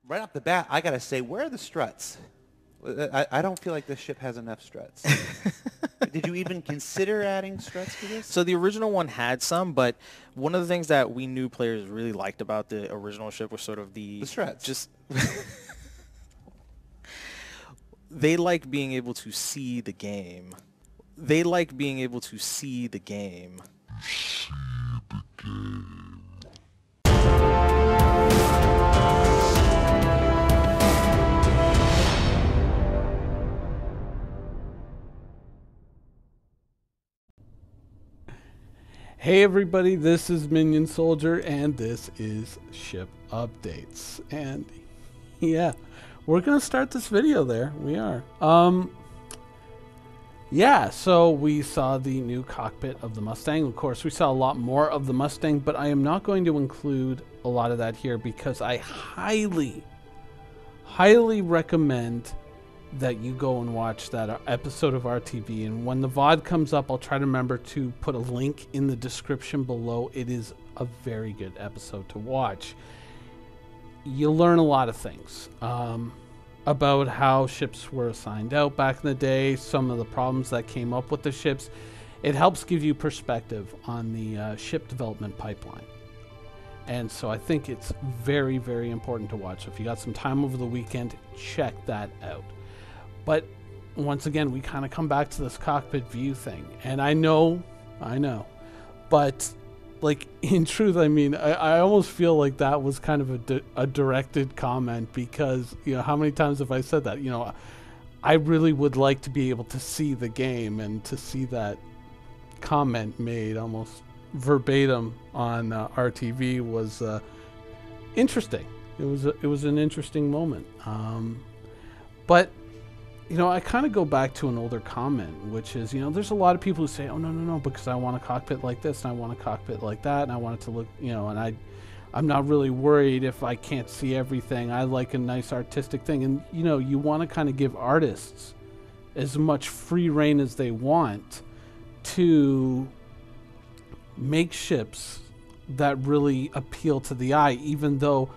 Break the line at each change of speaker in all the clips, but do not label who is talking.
Right off the bat, I gotta say, where are the struts? I don't feel like this ship has enough struts. Did you even consider adding struts to this?
So the original one had some, but one of the things that we knew players really liked about the original ship was sort of
The struts.
Just they like being able to see the game. They like being able to see the game.
Hey everybody, this is Minion Soldier and this is Ship Updates. And yeah, we're gonna start this video there. We are. Yeah, so we saw the new cockpit of the Mustang. Of course, we saw a lot more of the Mustang, but I am not going to include a lot of that here because I highly recommend that you go and watch that episode of RTV. And when the VOD comes up, I'll try to remember to put a link in the description below. It is a very good episode to watch. You learn a lot of things about how ships were assigned out back in the day, some of the problems that came up with the ships. It helps give you perspective on the ship development pipeline. And so I think it's very, very important to watch. So if you got some time over the weekend, check that out. But once again, we kind of come back to this cockpit view thing. And I know, but like in truth, I mean, I almost feel like that was kind of a directed comment because, you know, how many times have I said that? You know, I really would like to be able to see the game, and to see that comment made almost verbatim on RTV was interesting. It was an interesting moment. But you know, I kind of go back to an older comment, which is, you know, there's a lot of people who say, oh, no, because I want a cockpit like this, and I want a cockpit like that, and I want it to look, you know, and I'm not really worried if I can't see everything. I like a nice artistic thing. And, you know, you want to kind of give artists as much free reign as they want to make ships that really appeal to the eye, even though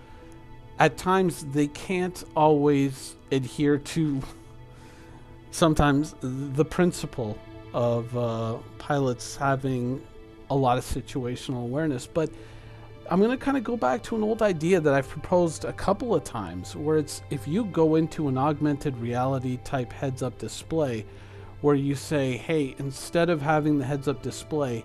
at times they can't always adhere to sometimes the principle of pilots having a lot of situational awareness. But I'm going to kind of go back to an old idea that I've proposed a couple of times, where it's, if you go into an augmented reality type heads-up display, where you say, hey, instead of having the heads-up display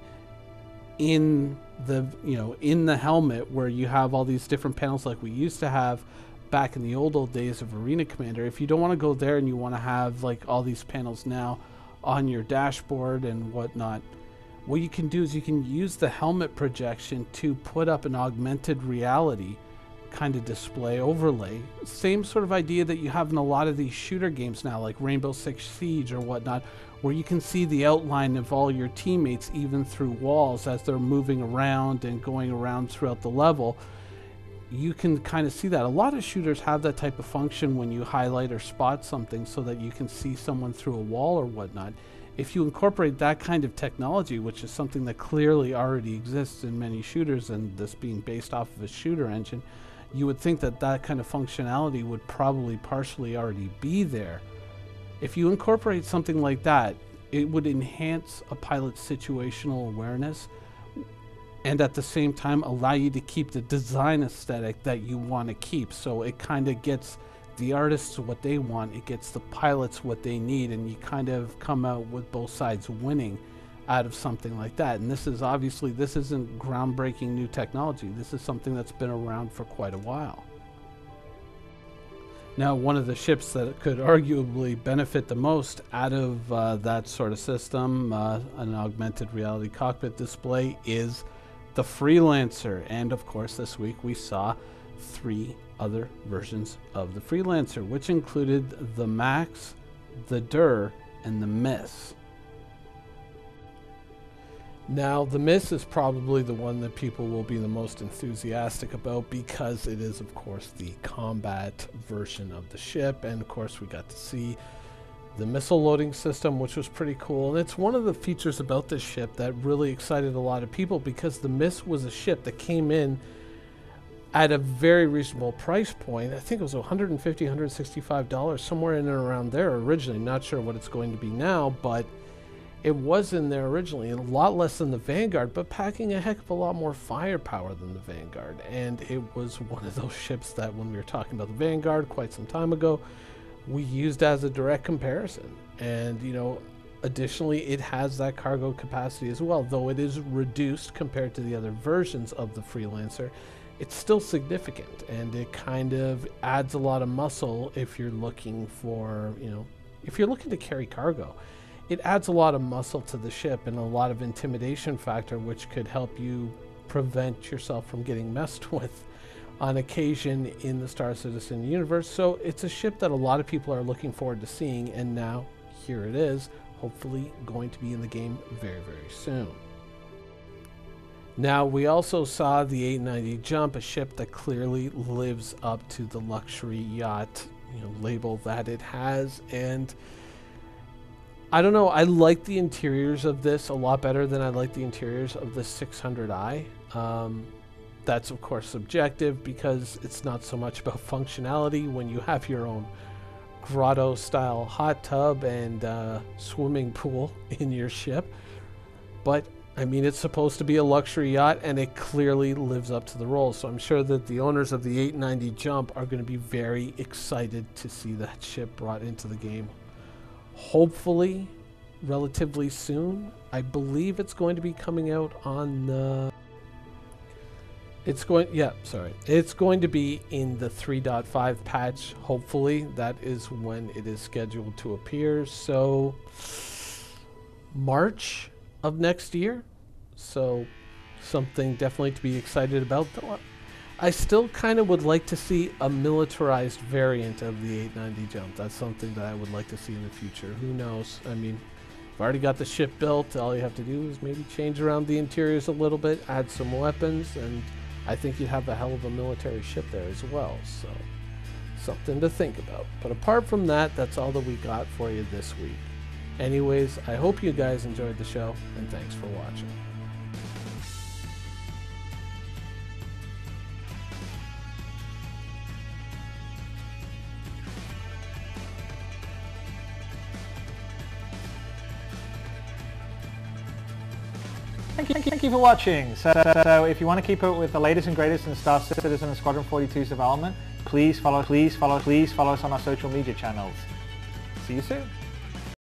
in the, you know, in the helmet, where you have all these different panels like we used to have back in the old days of Arena Commander, if you don't want to go there and you want to have like all these panels now on your dashboard and whatnot, what you can do is you can use the helmet projection to put up an augmented reality kind of display overlay. Same sort of idea that you have in a lot of these shooter games now, like Rainbow Six Siege or whatnot, where you can see the outline of all your teammates even through walls as they're moving around and going around throughout the level. You can kind of see that. A lot of shooters have that type of function when you highlight or spot something so that you can see someone through a wall or whatnot. If you incorporate that kind of technology, which is something that clearly already exists in many shooters, and this being based off of a shooter engine, you would think that that kind of functionality would probably partially already be there. If you incorporate something like that, it would enhance a pilot's situational awareness, and at the same time allow you to keep the design aesthetic that you want to keep. So it kind of gets the artists what they want, it gets the pilots what they need, and you kind of come out with both sides winning out of something like that. And this is obviously, this isn't groundbreaking new technology. This is something that's been around for quite a while. Now, one of the ships that could arguably benefit the most out of that sort of system, an augmented reality cockpit display, is the Freelancer. And of course, this week we saw 3 other versions of the Freelancer, which included the Max, the Dur, and the Miss. Now, the Miss is probably the one that people will be the most enthusiastic about because it is, of course, the combat version of the ship. And of course, we got to see the missile loading system, which was pretty cool. And it's one of the features about this ship that really excited a lot of people, because the Miss was a ship that came in at a very reasonable price point. I think it was $150, $165, somewhere in and around there originally. Not sure what it's going to be now, but it was in there originally. A lot less than the Vanguard, but packing a heck of a lot more firepower than the Vanguard. And it was one of those ships that when we were talking about the Vanguard quite some time ago, we used as a direct comparison. And, you know, additionally, it has that cargo capacity as well. Though it is reduced compared to the other versions of the Freelancer, it's still significant, and it kind of adds a lot of muscle if you're looking for, you know, if you're looking to carry cargo. It adds a lot of muscle to the ship and a lot of intimidation factor, which could help you prevent yourself from getting messed with on occasion in the Star Citizen universe. So it's a ship that a lot of people are looking forward to seeing, and now here it is, hopefully going to be in the game very, very soon. Now, we also saw the 890 Jump, a ship that clearly lives up to the luxury yacht, you know, label that it has. And I don't know, I like the interiors of this a lot better than I like the interiors of the 600i. That's of course subjective because it's not so much about functionality when you have your own grotto style hot tub and swimming pool in your ship. But I mean, it's supposed to be a luxury yacht, and it clearly lives up to the role. So I'm sure that the owners of the 890 Jump are going to be very excited to see that ship brought into the game. Hopefully, relatively soon. I believe it's going to be coming out on the... It's going to be in the 3.5 patch. Hopefully, that is when it is scheduled to appear. So, March of next year. So something definitely to be excited about. Though I still kind of would like to see a militarized variant of the 890 Jump. That's something that I would like to see in the future. Who knows? I mean, I've already got the ship built. All you have to do is maybe change around the interiors a little bit, add some weapons, and I think you'd have a hell of a military ship there as well. So something to think about. But apart from that, that's all that we got for you this week. Anyways, I hope you guys enjoyed the show, and thanks for watching.
Thank you for watching. So if you want to keep up with the latest and greatest in Star Citizen and Squadron 42's development, please follow us on our social media channels. See you soon.